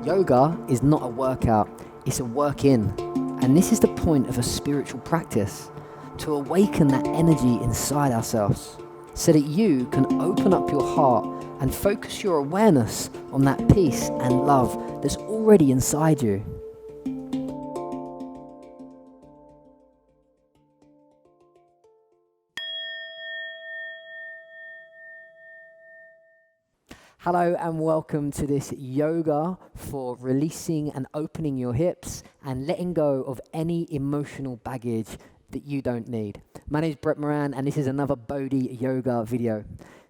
Yoga is not a workout, it's a work in. And this is the point of a spiritual practice, to awaken that energy inside ourselves, so that you can open up your heart and focus your awareness on that peace and love that's already inside you. Hello and welcome to this yoga for releasing and opening your hips and letting go of any emotional baggage that you don't need. My name is Moran and this is another Bodhi Yoga video.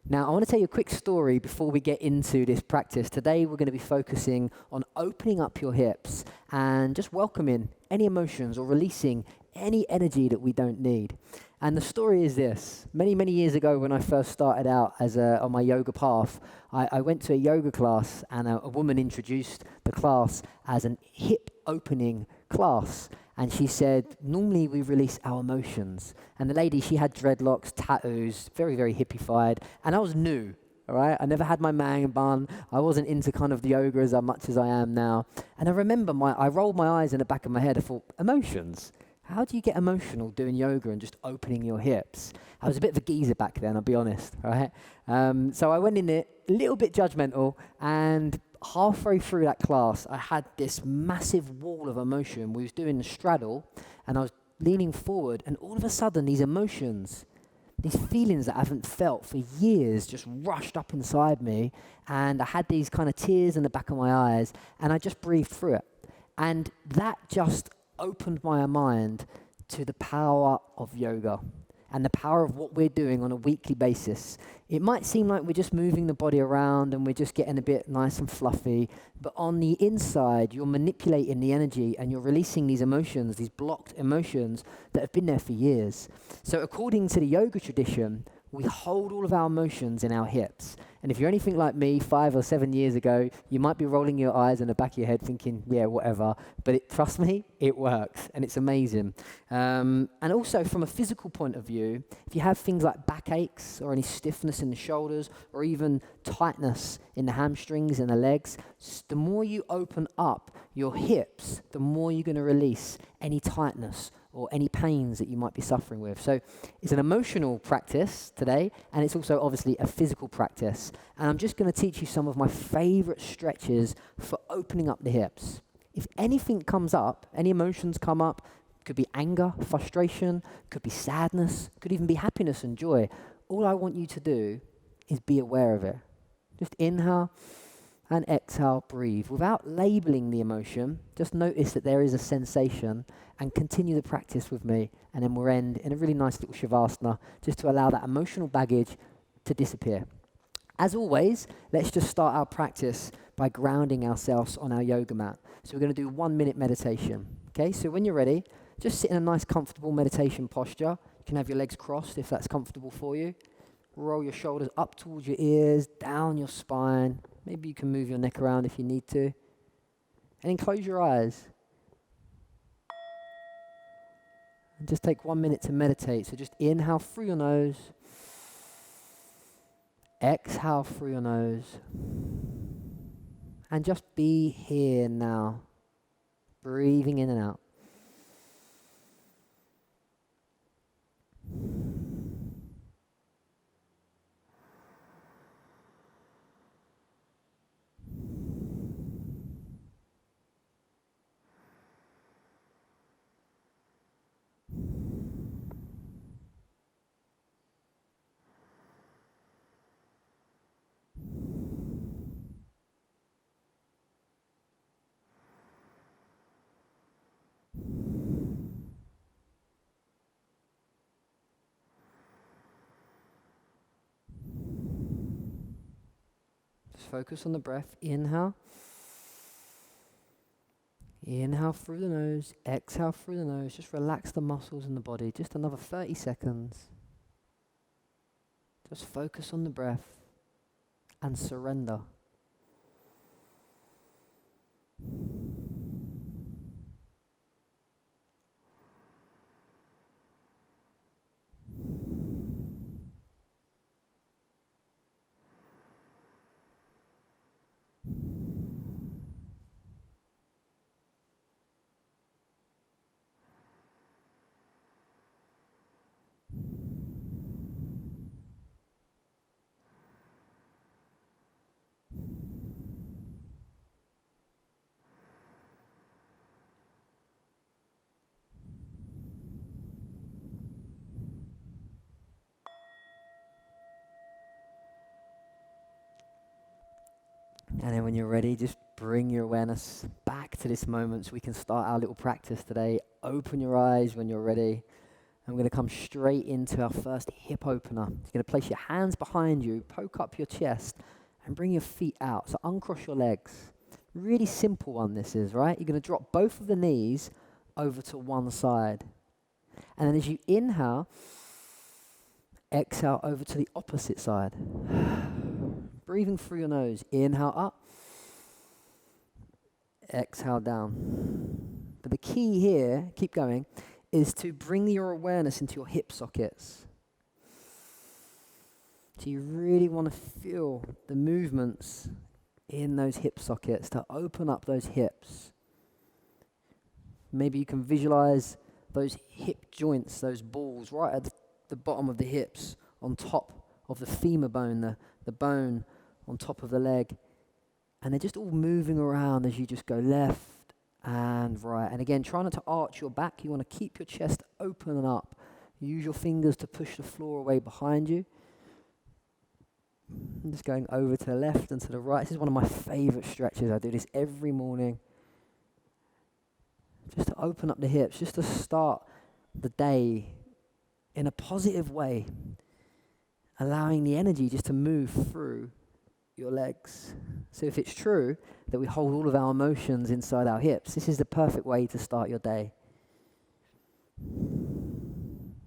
Now I want to tell you a quick story before we get into this practice. Today we're going to be focusing on opening up your hips and just welcoming any emotions or releasing any energy that we don't need. And the story is this. Many years ago when I first started out on my yoga path, I went to a yoga class and a woman introduced the class as an hip opening class. And she said, normally we release our emotions. And the lady, she had dreadlocks, tattoos, very hippified. And I was new, all right? I never had my man bun. I wasn't into kind of the yoga as much as I am now. And I remember I rolled my eyes in the back of my head. I thought, emotions? How do you get emotional doing yoga and just opening your hips? I was a bit of a geezer back then, I'll be honest, right? So I went in it a little bit judgmental, and halfway through that class, I had this massive wall of emotion. We was doing the straddle, and I was leaning forward, and all of a sudden, these emotions, these feelings that I haven't felt for years just rushed up inside me, and I had these kind of tears in the back of my eyes, and I just breathed through it. And that just opened my mind to the power of yoga and the power of what we're doing on a weekly basis. It might seem like we're just moving the body around and we're just getting a bit nice and fluffy, but on the inside, you're manipulating the energy and you're releasing these emotions, these blocked emotions that have been there for years. So according to the yoga tradition, we hold all of our emotions in our hips. And if you're anything like me, 5 or 7 years ago, you might be rolling your eyes in the back of your head thinking, yeah, whatever. But trust me, it works. And it's amazing. And also from a physical point of view, if you have things like backaches or any stiffness in the shoulders or even tightness in the hamstrings and the legs, the more you open up your hips, the more you're going to release any tightness or any pains that you might be suffering with. So it's an emotional practice today, and it's also obviously a physical practice. And I'm just going to teach you some of my favorite stretches for opening up the hips. If anything comes up, any emotions come up, could be anger, frustration, could be sadness, could even be happiness and joy. All I want you to do is be aware of it. Just inhale and exhale, breathe. Without labeling the emotion, just notice that there is a sensation and continue the practice with me. And then we'll end in a really nice little shavasana just to allow that emotional baggage to disappear. As always, let's just start our practice by grounding ourselves on our yoga mat. So we're going to do 1 minute meditation. Okay, so when you're ready, just sit in a nice comfortable meditation posture. You can have your legs crossed if that's comfortable for you. Roll your shoulders up towards your ears, down your spine. Maybe you can move your neck around if you need to. And then close your eyes. And just take 1 minute to meditate. So just inhale through your nose. Exhale through your nose. And just be here now. Breathing in and out. Just focus on the breath. Inhale. Inhale through the nose. Exhale through the nose. Just relax the muscles in the body. Just another 30 seconds. Just focus on the breath and surrender. And then when you're ready, just bring your awareness back to this moment so we can start our little practice today. Open your eyes when you're ready. I'm going to come straight into our first hip opener. You're going to place your hands behind you, poke up your chest, and bring your feet out. So uncross your legs. Really simple one this is, right? You're going to drop both of the knees over to one side. And then as you inhale, exhale over to the opposite side. Breathing through your nose. Inhale up. Exhale down. But the key here, keep going, is to bring your awareness into your hip sockets. So you really want to feel the movements in those hip sockets to open up those hips. Maybe you can visualize those hip joints, those balls right at the bottom of the hips, on top of the femur bone, the bone on top of the leg. And they're just all moving around as you just go left and right. And again, try not to arch your back. You want to keep your chest open and up. Use your fingers to push the floor away behind you. I'm just going over to the left and to the right. This is one of my favorite stretches. I do this every morning. Just to open up the hips, just to start the day in a positive way. Allowing the energy just to move through your legs. So if it's true that we hold all of our emotions inside our hips, this is the perfect way to start your day.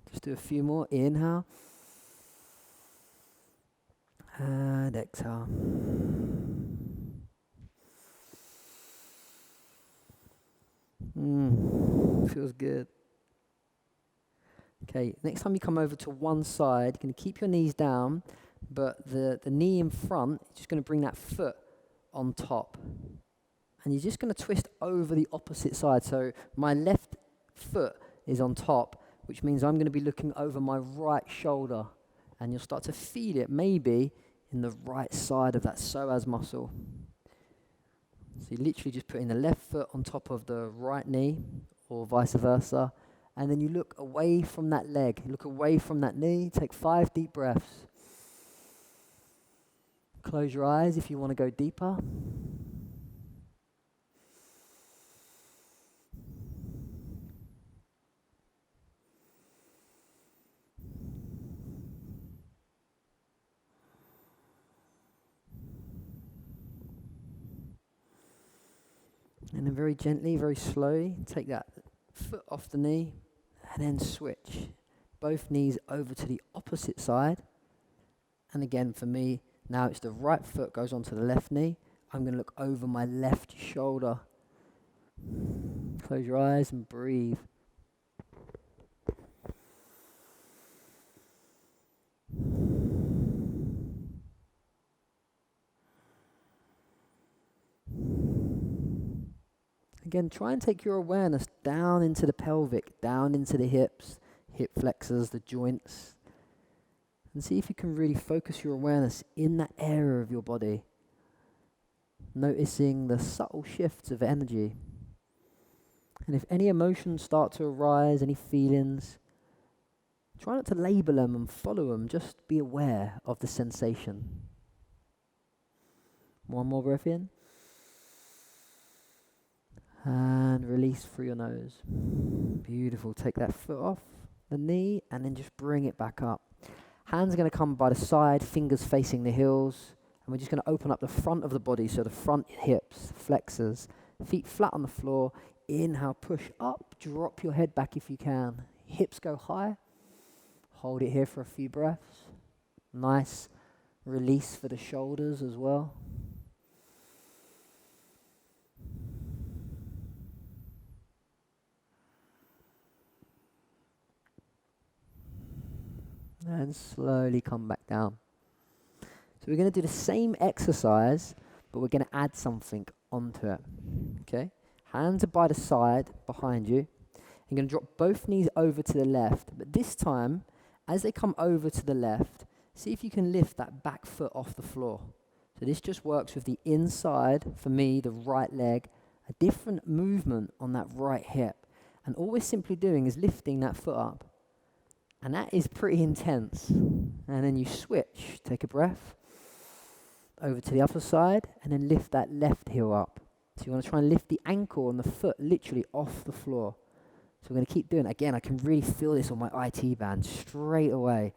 Just do a few more. Inhale. And exhale. Feels good. Okay, next time you come over to one side, you're going to keep your knees down, but the knee in front, you're just going to bring that foot on top. And you're just going to twist over the opposite side. So my left foot is on top, which means I'm going to be looking over my right shoulder. And you'll start to feel it maybe in the right side of that psoas muscle. So you're literally just putting the left foot on top of the right knee, or vice versa. And then you look away from that leg, look away from that knee, take 5 deep breaths. Close your eyes if you want to go deeper. And then very gently, very slowly, take that foot off the knee and then switch both knees over to the opposite side. And again, for me, now it's the right foot goes onto the left knee. I'm going to look over my left shoulder. Close your eyes and breathe. Again, try and take your awareness down into the pelvic, down into the hips, hip flexors, the joints. And see if you can really focus your awareness in that area of your body. Noticing the subtle shifts of energy. And if any emotions start to arise, any feelings, try not to label them and follow them. Just be aware of the sensation. One more breath in. And release through your nose. Beautiful. Take that foot off the knee and then just bring it back up. Hands are going to come by the side, fingers facing the heels. And we're just going to open up the front of the body, so the front hips, flexors, feet flat on the floor. Inhale, push up, drop your head back if you can. Hips go high. Hold it here for a few breaths. Nice release for the shoulders as well. And slowly come back down. So we're going to do the same exercise, but we're going to add something onto it. Okay? Hands are by the side, behind you. You're going to drop both knees over to the left. But this time, as they come over to the left, see if you can lift that back foot off the floor. So this just works with the inside, for me, the right leg, a different movement on that right hip. And all we're simply doing is lifting that foot up. And that is pretty intense. And then you switch. Take a breath. over to the other side, and then lift that left heel up. So you want to try and lift the ankle and the foot literally off the floor. So we're going to keep doing it. Again, I can really feel this on my IT band straight away.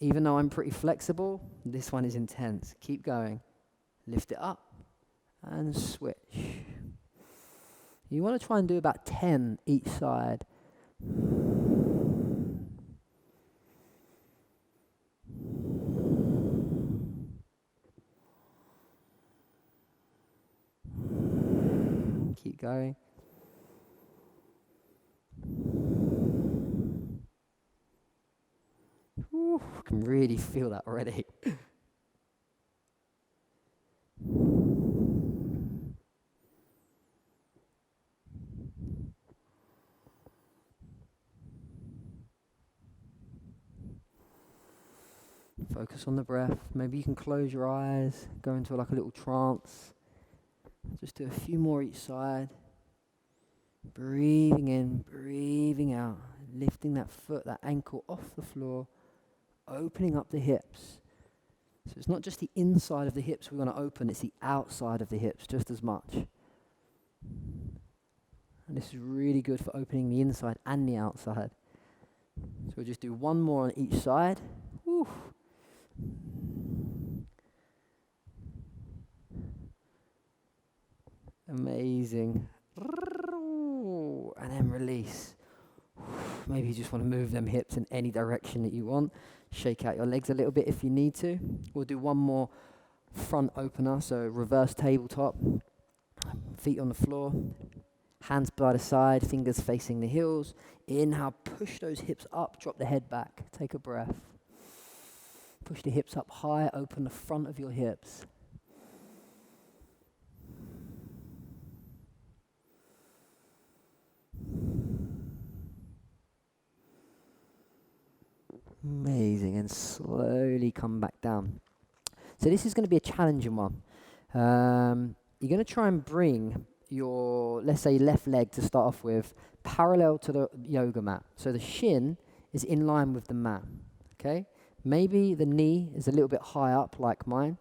Even though I'm pretty flexible, this one is intense. Keep going. Lift it up and switch. You want to try and do about 10 each side. Keep going. Ooh, I can really feel that already. Focus on the breath. Maybe you can close your eyes, go into like a little trance. Just do a few more each side. Breathing in, breathing out, lifting that foot, that ankle off the floor, opening up the hips. So it's not just the inside of the hips we want to open, it's the outside of the hips just as much. And this is really good for opening the inside and the outside. So we'll just do one more on each side. Woo. Amazing. And then release. Maybe you just want to move them hips in any direction that you want. Shake out your legs a little bit if you need to. We'll do one more front opener, so reverse tabletop. Feet on the floor. Hands by the side, fingers facing the heels. Inhale, push those hips up, drop the head back. Take a breath. Push the hips up high, open the front of your hips. Amazing, and slowly come back down. So this is going to be a challenging one. You're going to try and bring your, let's say, left leg to start off with, parallel to the yoga mat. So the shin is in line with the mat, okay? Maybe the knee is a little bit high up like mine.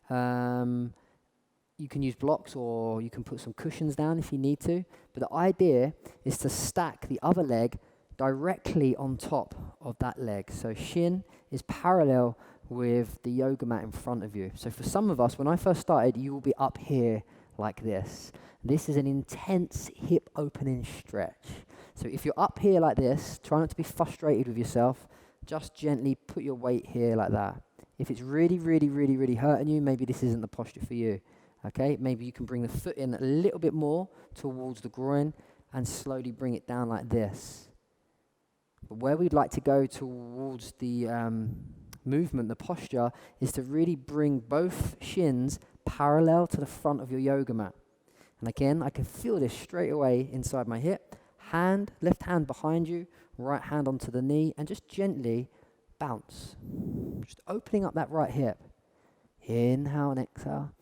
You can use blocks or you can put some cushions down if you need to. But the idea is to stack the other leg directly on top of that leg. So shin is parallel with the yoga mat in front of you. So for some of us, when I first started, you will be up here like this. This is an intense hip opening stretch. So if you're up here like this, try not to be frustrated with yourself. Just gently put your weight here like that. If it's really, really, really, really hurting you, maybe this isn't the posture for you. Okay, maybe you can bring the foot in a little bit more towards the groin and slowly bring it down like this. But where we'd like to go towards the movement, the posture, is to really bring both shins parallel to the front of your yoga mat. And again, I can feel this straight away inside my hip. Left hand behind you, right hand onto the knee, and just gently bounce. Just opening up that right hip. Inhale and exhale.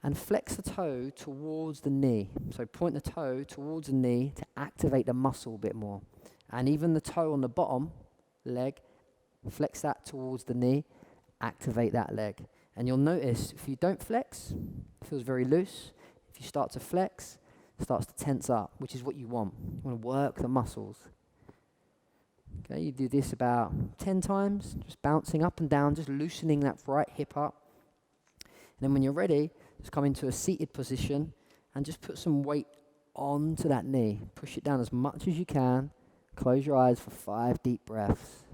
And flex the toe towards the knee. So point the toe towards the knee to activate the muscle a bit more. And even the toe on the bottom leg, flex that towards the knee, activate that leg. And you'll notice if you don't flex, it feels very loose. If you start to flex, it starts to tense up, which is what you want. You want to work the muscles. Okay, you do this about 10 times, just bouncing up and down, just loosening that right hip up. And then when you're ready, just come into a seated position and just put some weight onto that knee. Push it down as much as you can. Close your eyes for 5 deep breaths.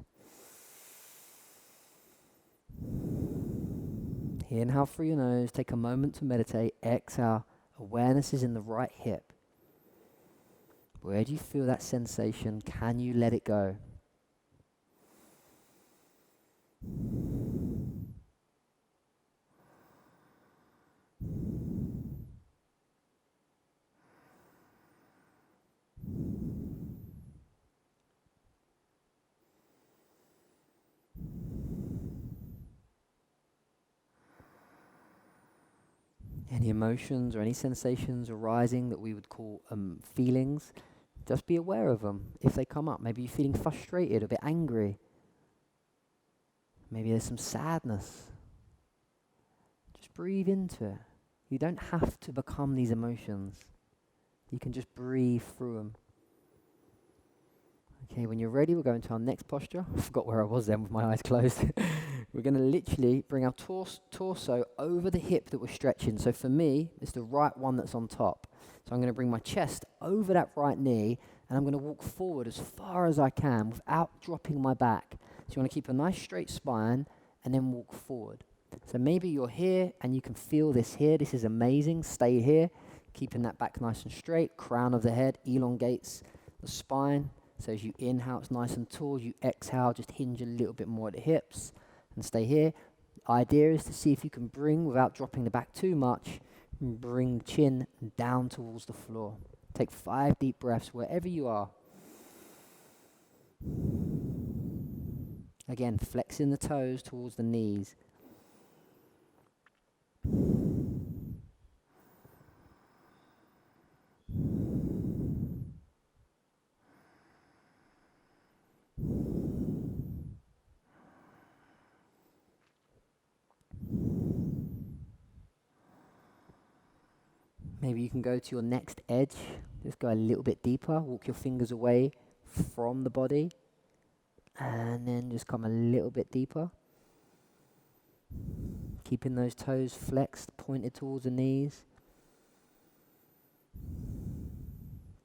Inhale through your nose. Take a moment to meditate. Exhale. Awareness is in the right hip. Where do you feel that sensation? Can you let it go? Any emotions or any sensations arising that we would call feelings, just be aware of them if they come up. Maybe you're feeling frustrated, a bit angry. Maybe there's some sadness. breathe into it. You don't have to become these emotions. You can just breathe through them. Okay, when you're ready, we'll go into our next posture. I forgot where I was then with my eyes closed. We're going to literally bring our torso over the hip that we're stretching. So for me, it's the right one that's on top. So I'm going to bring my chest over that right knee, and I'm going to walk forward as far as I can without dropping my back. So you want to keep a nice straight spine and then walk forward. So maybe you're here and you can feel this here. This is amazing. Stay here, keeping that back nice and straight. Crown of the head elongates the spine. So as you inhale, it's nice and tall. As you exhale, just hinge a little bit more at the hips and stay here. The idea is to see if you can bring, without dropping the back too much, bring the chin down towards the floor. Take 5 deep breaths wherever you are. Again, flexing the toes towards the knees. Maybe you can go to your next edge. Just go a little bit deeper. Walk your fingers away from the body. And then just come a little bit deeper. Keeping those toes flexed, pointed towards the knees.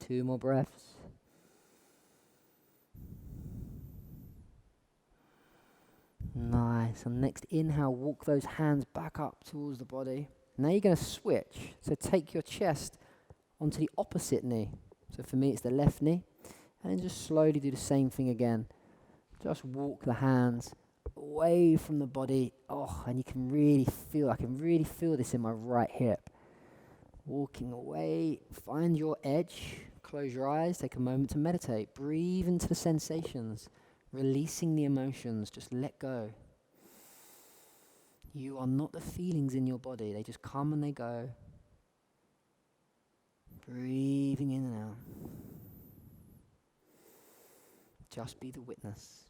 2 more breaths. Nice. And next inhale, walk those hands back up towards the body. Now you're going to switch. So take your chest onto the opposite knee. So for me, it's the left knee. And then just slowly do the same thing again. Just walk the hands away from the body. Oh, and you can really feel, I can really feel this in my right hip. Walking away, find your edge. Close your eyes, take a moment to meditate. Breathe into the sensations. Releasing the emotions, just let go. You are not the feelings in your body. They just come and they go. Breathing in and out. Just be the witness.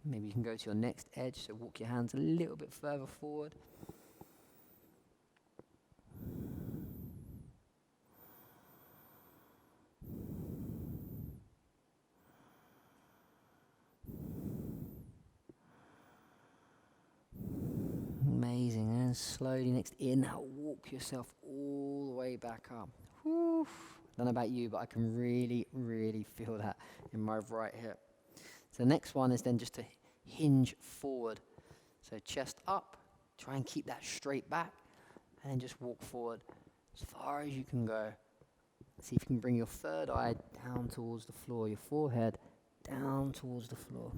Maybe you can go to your next edge, so walk your hands a little bit further forward. Amazing. And slowly, next inhale, walk yourself all the way back up. Whew. Don't know about you, but I can really, really feel that in my right hip. So the next one is then just to hinge forward. So chest up, try and keep that straight back, and then just walk forward as far as you can go. See if you can bring your third eye down towards the floor, your forehead down towards the floor.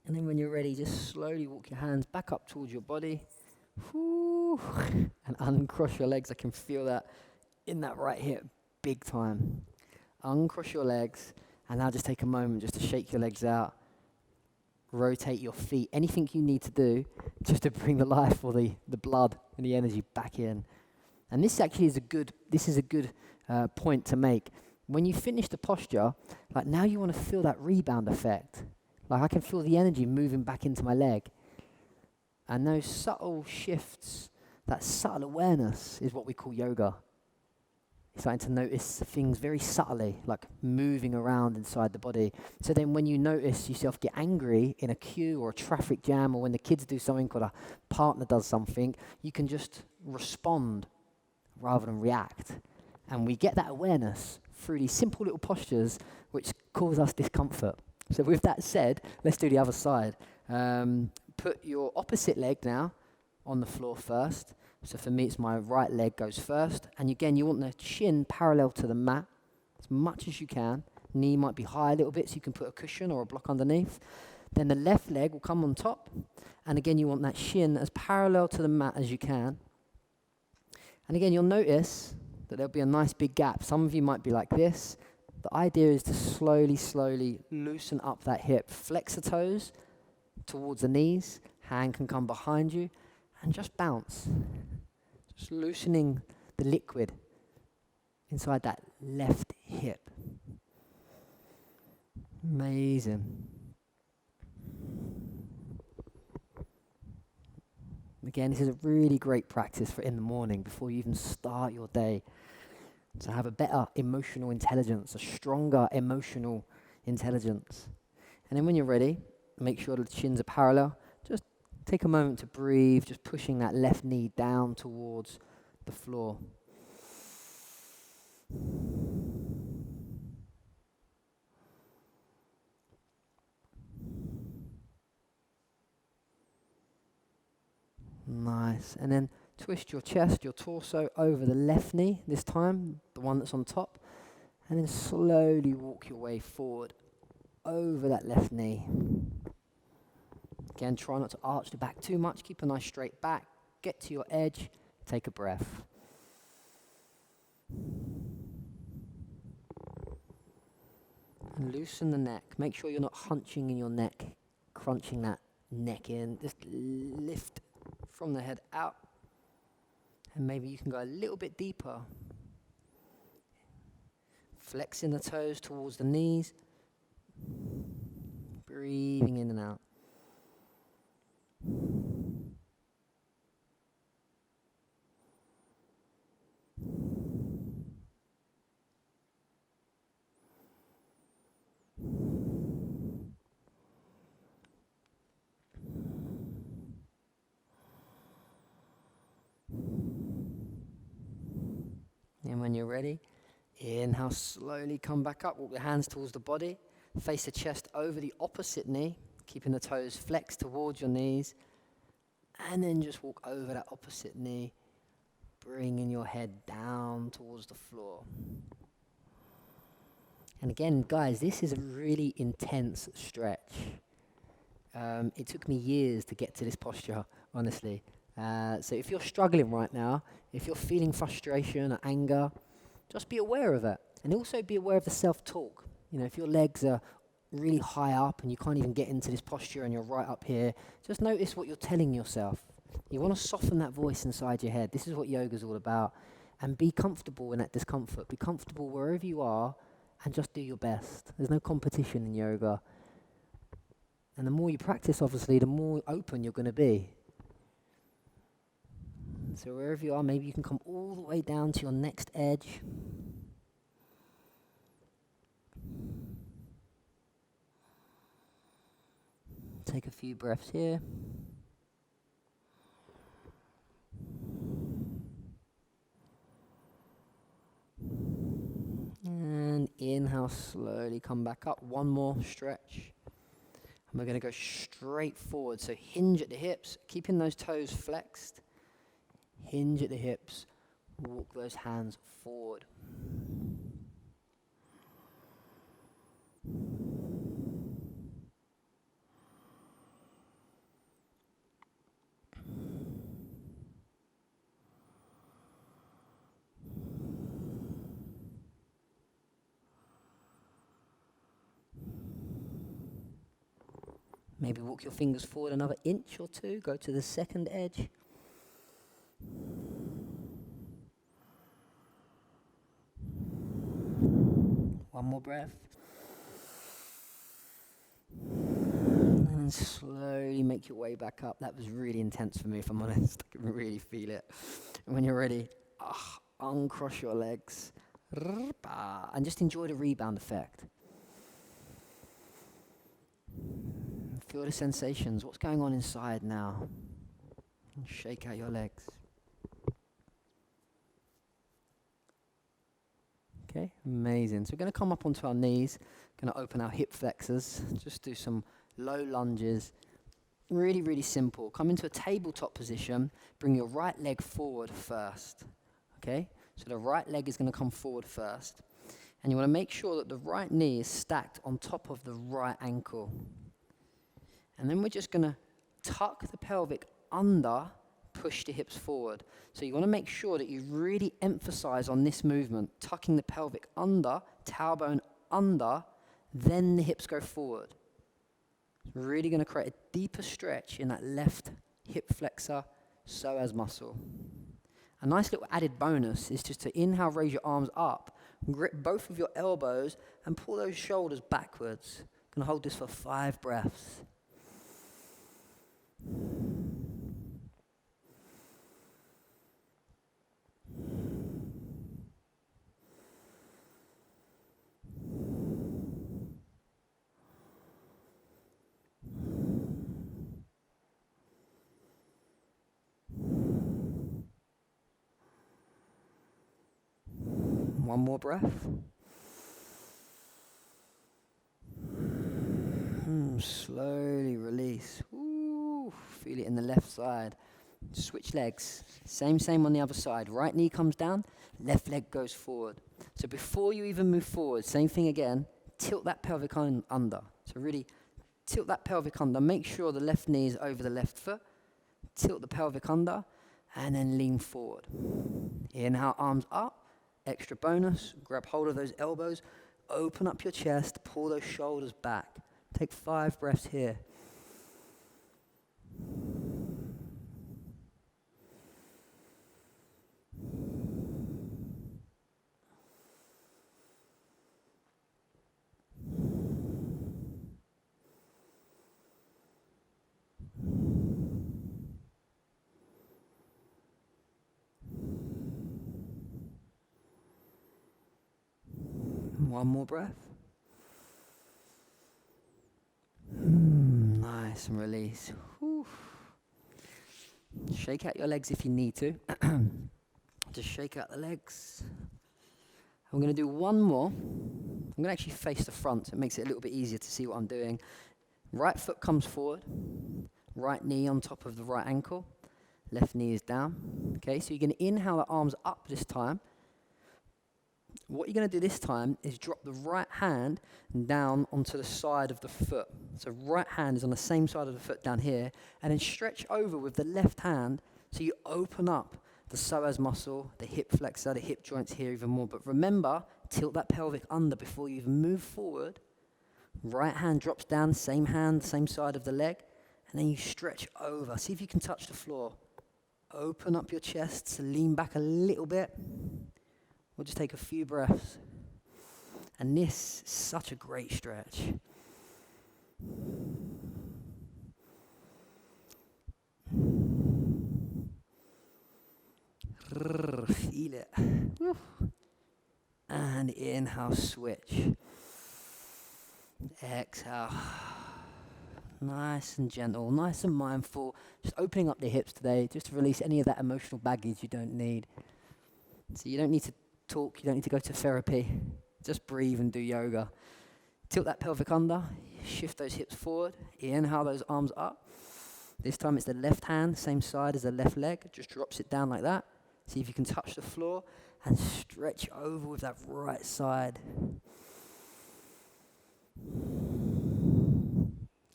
And then when you're ready, just slowly walk your hands back up towards your body. Whew. And uncross your legs. I can feel that in that right hip, big time. Uncross your legs, and now just take a moment just to shake your legs out. Rotate your feet. Anything you need to do just to bring the life or the blood and the energy back in. And this actually is a good point to make. When you finish the posture, like now you want to feel that rebound effect. Like I can feel the energy moving back into my leg. And those subtle shifts, that subtle awareness is what we call yoga. You're starting to notice things very subtly, like moving around inside the body. So then when you notice yourself get angry in a queue or a traffic jam, or when the kids do something or a partner does something, you can just respond rather than react. And we get that awareness through these simple little postures which cause us discomfort. So with that said, let's do the other side. Put your opposite leg now on the floor first. So for me, it's my right leg goes first. And again, you want the shin parallel to the mat as much as you can. Knee might be high a little bit, so you can put a cushion or a block underneath. Then the left leg will come on top. And again, you want that shin as parallel to the mat as you can. And again, you'll notice that there'll be a nice big gap. Some of you might be like this. The idea is to slowly, slowly loosen up that hip. Flex the toes towards the knees. Hand can come behind you. And just bounce. Just loosening the liquid inside that left hip. Amazing. Again, this is a really great practice for in the morning before you even start your day. To have a better emotional intelligence, a stronger emotional intelligence. And then when you're ready, make sure the shins are parallel. Just take a moment to breathe, just pushing that left knee down towards the floor. Nice. And then twist your chest, your torso over the left knee this time, the one that's on top. And then slowly walk your way forward over that left knee. Again, try not to arch the back too much. Keep a nice straight back. Get to your edge. Take a breath. And loosen the neck. Make sure you're not hunching in your neck, crunching that neck in. Just lift from the head out. And maybe you can go a little bit deeper. Flexing the toes towards the knees. Breathing in and out. And when you're ready, inhale, slowly come back up. Walk your hands towards the body. Face the chest over the opposite knee, keeping the toes flexed towards your knees. And then just walk over that opposite knee, bringing your head down towards the floor. And again, guys, this is a really intense stretch. It took me years to get to this posture, honestly. So if you're struggling right now, if you're feeling frustration or anger, just be aware of it. And also be aware of the self-talk. You know, if your legs are really high up and you can't even get into this posture and you're right up here, just notice what you're telling yourself. You want to soften that voice inside your head. This is what yoga's all about. And be comfortable in that discomfort. Be comfortable wherever you are and just do your best. There's no competition in yoga. And the more you practice, obviously, the more open you're going to be. So wherever you are, maybe you can come all the way down to your next edge. Take a few breaths here. And inhale, slowly come back up. One more stretch. And we're going to go straight forward. So hinge at the hips, keeping those toes flexed. Hinge at the hips. Walk those hands forward. Maybe walk your fingers forward another inch or two. Go to the second edge. One more breath. And slowly make your way back up. That was really intense for me, if I'm honest. I can really feel it. And when you're ready, uncross your legs. And just enjoy the rebound effect. Feel the sensations. What's going on inside now? And shake out your legs. Okay, amazing. So we're going to come up onto our knees. Going to open our hip flexors. Just do some low lunges. Really, really simple. Come into a tabletop position. Bring your right leg forward first. Okay? So the right leg is going to come forward first. And you want to make sure that the right knee is stacked on top of the right ankle. And then we're just going to tuck the pelvic under, push the hips forward. So you want to make sure that you really emphasize on this movement, tucking the pelvic under, tailbone under, then the hips go forward. Really going to create a deeper stretch in that left hip flexor psoas muscle. A nice little added bonus is just to inhale, raise your arms up, grip both of your elbows and pull those shoulders backwards. Going to hold this for 5 breaths. One more breath. Slowly release. Ooh, feel it in the left side. Switch legs. Same on the other side. Right knee comes down, left leg goes forward. So before you even move forward, same thing again, tilt that pelvic under. So really tilt that pelvic under. Make sure the left knee is over the left foot. Tilt the pelvic under, and then lean forward. Inhale, arms up. Extra bonus, grab hold of those elbows, open up your chest, pull those shoulders back. Take 5 breaths here. One more breath. Nice, and release. Whew. Shake out your legs if you need to. Just shake out the legs. I'm going to do one more. I'm going to actually face the front, so it makes it a little bit easier to see what I'm doing. Right foot comes forward. Right knee on top of the right ankle. Left knee is down. Okay, so you're going to inhale the arms up this time. What you're going to do this time is drop the right hand down onto the side of the foot. So right hand is on the same side of the foot down here, and then stretch over with the left hand so you open up the psoas muscle, the hip flexor, the hip joints here even more. But remember, tilt that pelvic under before you even move forward. Right hand drops down, same hand, same side of the leg, and then you stretch over. See if you can touch the floor. Open up your chest, so lean back a little bit. We'll just take a few breaths. And this is such a great stretch. Feel it. Woo. And inhale, switch. Exhale. Nice and gentle, nice and mindful. Just opening up the hips today, just to release any of that emotional baggage you don't need. So you don't need to talk, you don't need to go to therapy. Just breathe and do yoga. Tilt that pelvic under, shift those hips forward, inhale those arms up. This time it's the left hand, same side as the left leg, just drops it down like that. See if you can touch the floor and stretch over with that right side.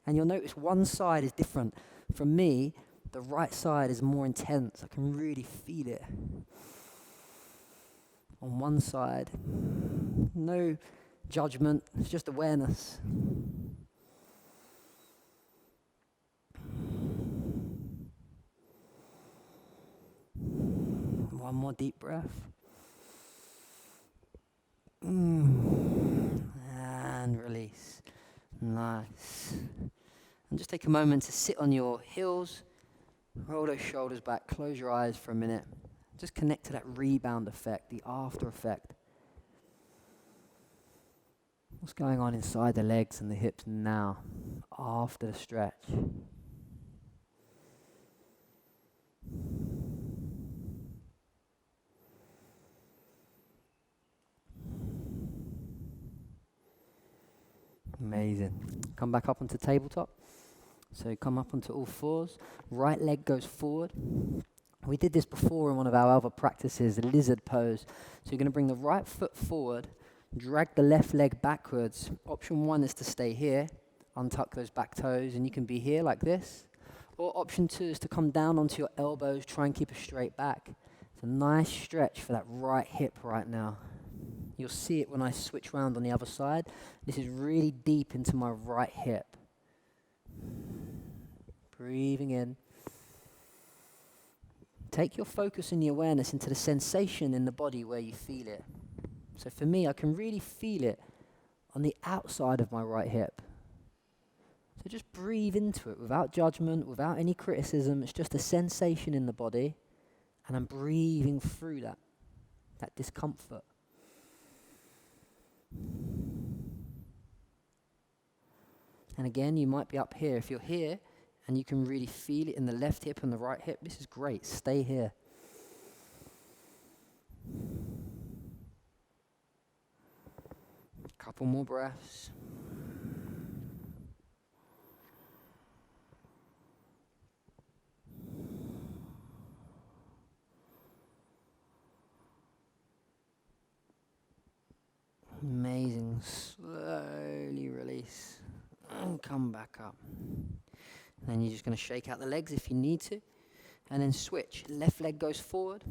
And you'll notice one side is different. For me, the right side is more intense. I can really feel it. On one side, no judgment, it's just awareness. One more deep breath. And release. Nice. And just take a moment to sit on your heels, roll those shoulders back, close your eyes for a minute. Just connect to that rebound effect, the after effect. What's going on inside the legs and the hips now, after the stretch? Amazing. Come back up onto tabletop. So come up onto all fours. Right leg goes forward. We did this before in one of our other practices, the lizard pose. So you're going to bring the right foot forward, drag the left leg backwards. Option 1 is to stay here, untuck those back toes, and you can be here like this. Or option 2 is to come down onto your elbows, try and keep a straight back. It's a nice stretch for that right hip right now. You'll see it when I switch around on the other side. This is really deep into my right hip. Breathing in. Take your focus and your awareness into the sensation in the body where you feel it. So for me, I can really feel it on the outside of my right hip. So just breathe into it without judgment, without any criticism. It's just a sensation in the body, and I'm breathing through that discomfort. And again, you might be up here. If you're here and you can really feel it in the left hip and the right hip, this is great. Stay here. Couple more breaths. Amazing. Slowly release and come back up. And then you're just going to shake out the legs if you need to. And then switch. Left leg goes forward.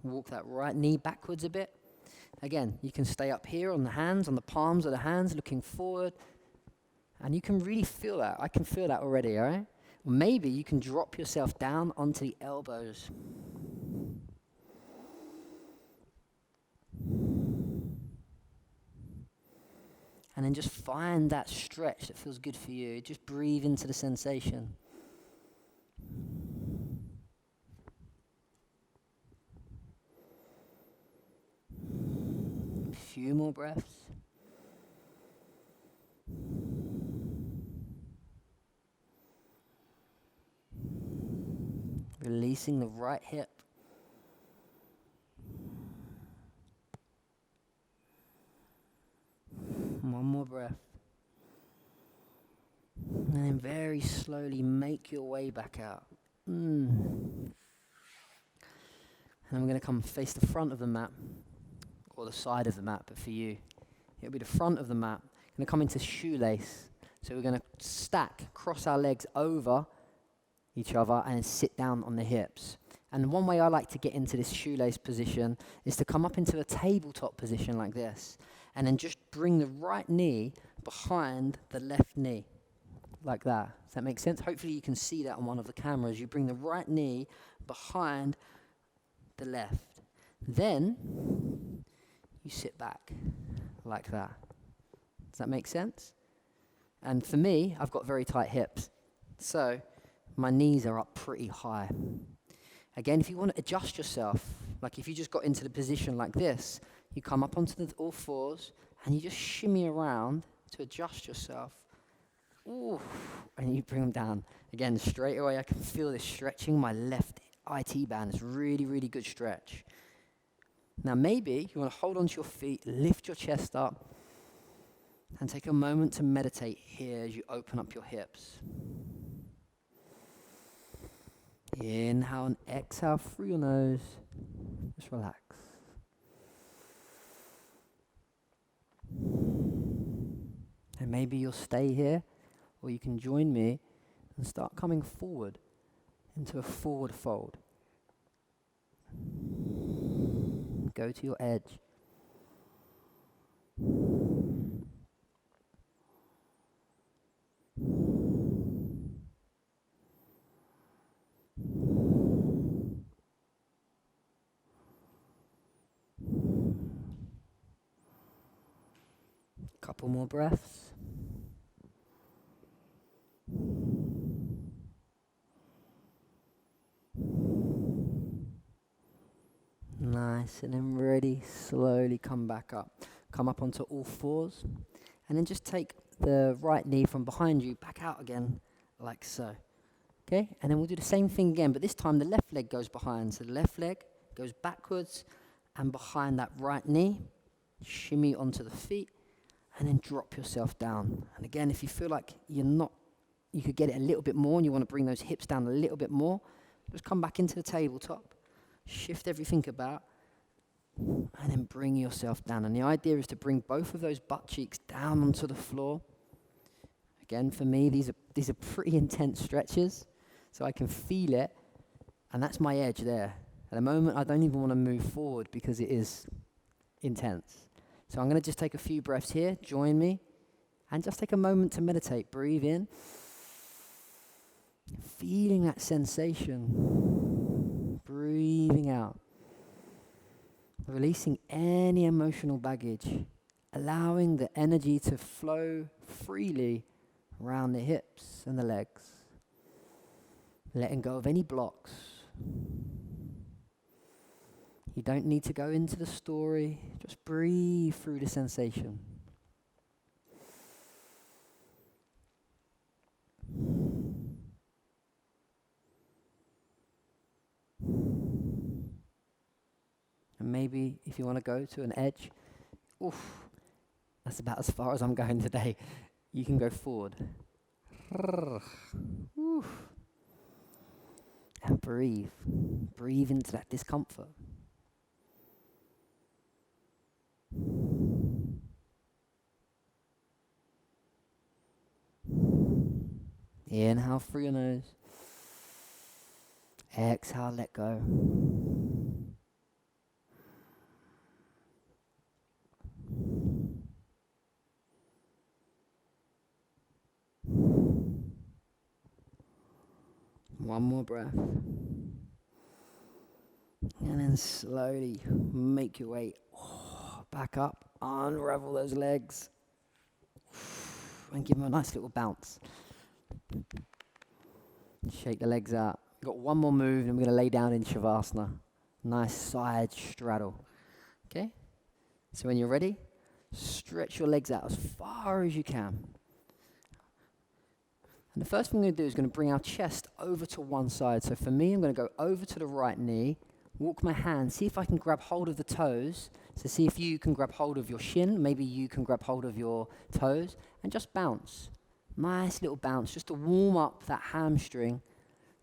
Walk that right knee backwards a bit. Again, you can stay up here on the hands, on the palms of the hands, looking forward. And you can really feel that. I can feel that already, all right? Maybe you can drop yourself down onto the elbows. And then just find that stretch that feels good for you. Just breathe into the sensation. A few more breaths. Releasing the right hip. One more breath. And then very slowly make your way back out. And then we're going to come face the front of the mat, or the side of the mat, but for you, it'll be the front of the mat. Going to come into shoelace. So we're going to cross our legs over each other and sit down on the hips. And one way I like to get into this shoelace position is to come up into a tabletop position like this. And then just bring the right knee behind the left knee, like that. Does that make sense? Hopefully you can see that on one of the cameras. You bring the right knee behind the left. Then you sit back, like that. Does that make sense? And for me, I've got very tight hips. So my knees are up pretty high. Again, if you want to adjust yourself, like if you just got into the position like this, you come up onto all fours and you just shimmy around to adjust yourself. Ooh, and you bring them down. Again, straight away I can feel this stretching my left IT band. It's really, really good stretch. Now maybe you want to hold onto your feet, lift your chest up, and take a moment to meditate here as you open up your hips. Inhale and exhale through your nose. Just relax. And maybe you'll stay here, or you can join me and start coming forward into a forward fold. Go to your edge. Couple more breaths. Nice, and then really slowly come back up. Come up onto all fours, and then just take the right knee from behind you back out again, like so. Okay, and then we'll do the same thing again, but this time the left leg goes behind. So the left leg goes backwards and behind that right knee. Shimmy onto the feet. And then drop yourself down. And again, if you feel like you're not you could get it a little bit more and you want to bring those hips down a little bit more, just come back into the tabletop, shift everything about, and then bring yourself down. And the idea is to bring both of those butt cheeks down onto the floor. Again, for me, these are pretty intense stretches, so I can feel it, and that's my edge there. At the moment, I don't even want to move forward because it is intense. So I'm going to just take a few breaths here, join me, and just take a moment to meditate. Breathe in, feeling that sensation, breathing out, releasing any emotional baggage, allowing the energy to flow freely around the hips and the legs, letting go of any blocks. You don't need to go into the story, just breathe through the sensation. And maybe if you want to go to an edge, that's about as far as I'm going today. You can go forward. And breathe. Breathe into that discomfort. Inhale through your nose. Exhale, let go. One more breath. And then slowly make your way back up. Unravel those legs. And give them a nice little bounce. Shake the legs out. We've got one more move and we're going to lay down in Shavasana. Nice side straddle. Okay? So when you're ready, stretch your legs out as far as you can. And the first thing we're going to do is going to bring our chest over to one side. So for me, I'm going to go over to the right knee, walk my hand, see if I can grab hold of the toes. So see if you can grab hold of your shin, maybe you can grab hold of your toes, and just bounce. Nice little bounce, just to warm up that hamstring,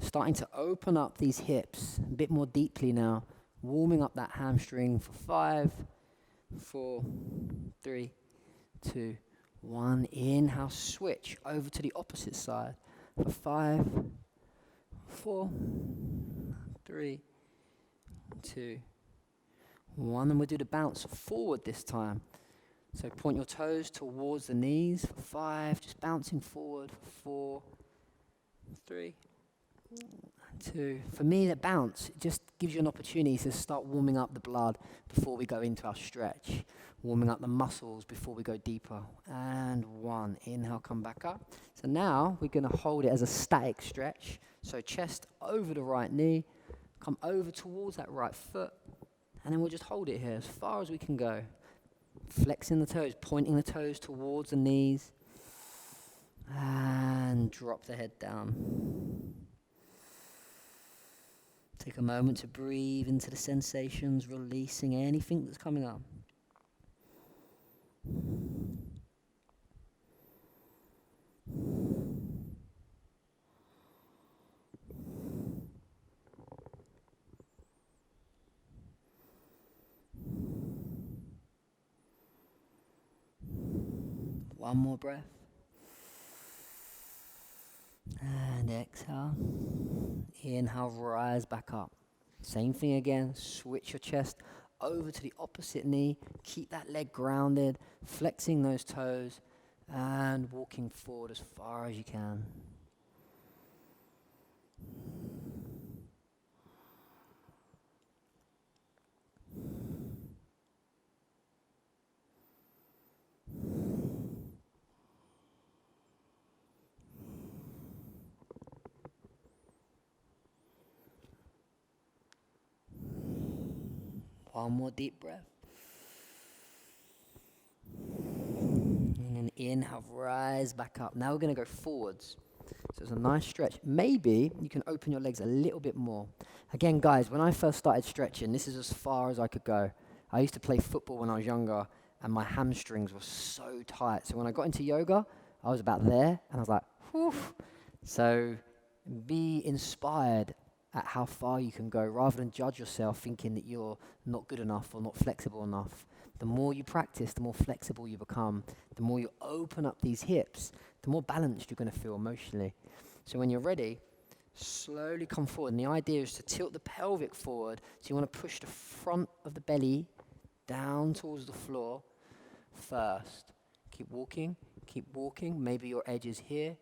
starting to open up these hips a bit more deeply now, warming up that hamstring for 5, 4, 3, 2, 1. Inhale, switch over to the opposite side for 5, 4, 3, 2, 1. And we'll do the bounce forward this time. So point your toes towards the knees for 5, just bouncing forward for 4, 3, 2. For me, that bounce just gives you an opportunity to start warming up the blood before we go into our stretch, warming up the muscles before we go deeper. And 1. Inhale, come back up. So now we're going to hold it as a static stretch. So chest over the right knee, come over towards that right foot, and then we'll just hold it here as far as we can go. Flexing the toes, pointing the toes towards the knees, and drop the head down. Take a moment to breathe into the sensations, releasing anything that's coming up. One more breath. And exhale. Inhale, rise back up. Same thing again. Switch your chest over to the opposite knee. Keep that leg grounded, flexing those toes, and walking forward as far as you can. One more deep breath. And then inhale, rise back up. Now we're going to go forwards. So it's a nice stretch. Maybe you can open your legs a little bit more. Again, guys, when I first started stretching, this is as far as I could go. I used to play football when I was younger, and my hamstrings were so tight. So when I got into yoga, I was about there, and I was like, whew. So be inspired at how far you can go rather than judge yourself thinking that you're not good enough or not flexible enough. The more you practice, the more flexible you become. The more you open up these hips, the more balanced you're going to feel emotionally. So when you're ready, slowly come forward. And the idea is to tilt the pelvic forward. So you want to push the front of the belly down towards the floor first. Keep walking, keep walking. Maybe your edge is here,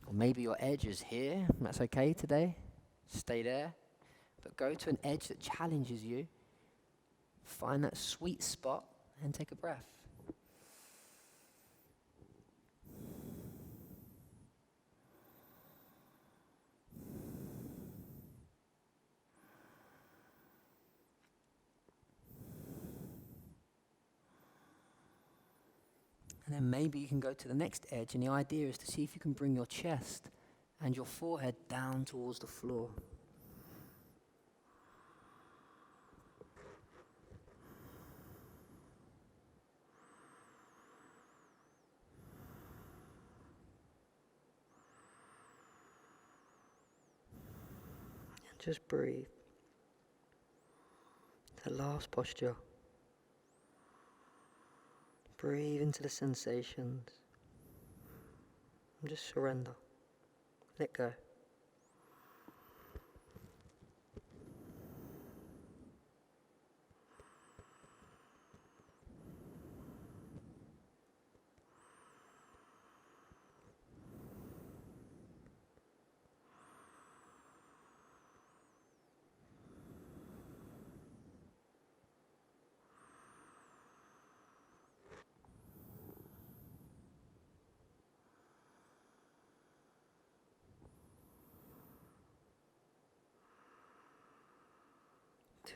or maybe your edge is here. That's okay today. Stay there. But go to an edge that challenges you. Find that sweet spot and take a breath. And then maybe you can go to the next edge, and the idea is to see if you can bring your chest and your forehead down towards the floor. And just breathe. The last posture. Breathe into the sensations. And just surrender. Let go.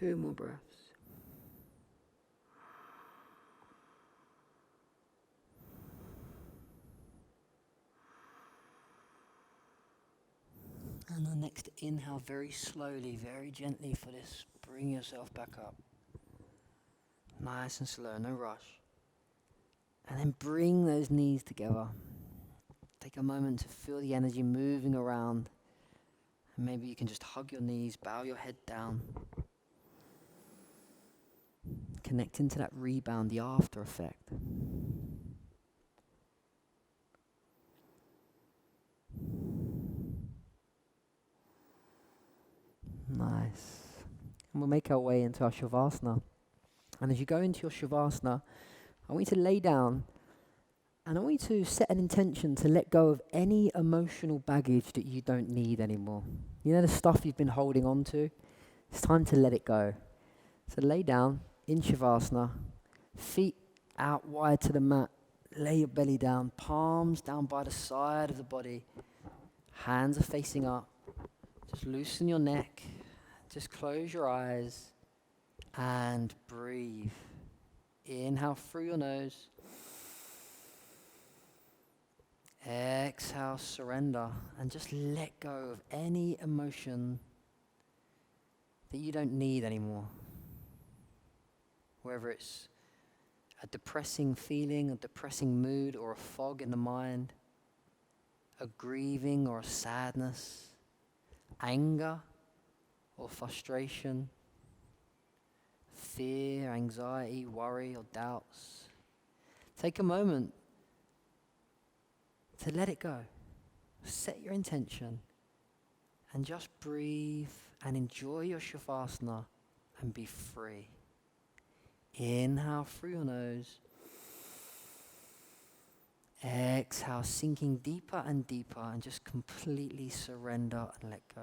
Two more breaths. And the next inhale, very slowly, very gently for this. Bring yourself back up. Nice and slow, no rush. And then bring those knees together. Take a moment to feel the energy moving around. And maybe you can just hug your knees, bow your head down. Connect into that rebound, the after effect. Nice. And we'll make our way into our Shavasana. And as you go into your Shavasana, I want you to lay down and I want you to set an intention to let go of any emotional baggage that you don't need anymore. You know, the stuff you've been holding on to? It's time to let it go. So lay down in Shavasana, feet out wide to the mat, lay your belly down, palms down by the side of the body, hands are facing up. Just loosen your neck, just close your eyes and breathe. Inhale through your nose. Exhale, surrender, and just let go of any emotion that you don't need anymore. Whether it's a depressing feeling, a depressing mood, or a fog in the mind, a grieving or a sadness, anger or frustration, fear, anxiety, worry, or doubts. Take a moment to let it go. Set your intention and just breathe and enjoy your Shavasana and be free. Inhale through your nose. Exhale, sinking deeper and deeper, and just completely surrender and let go.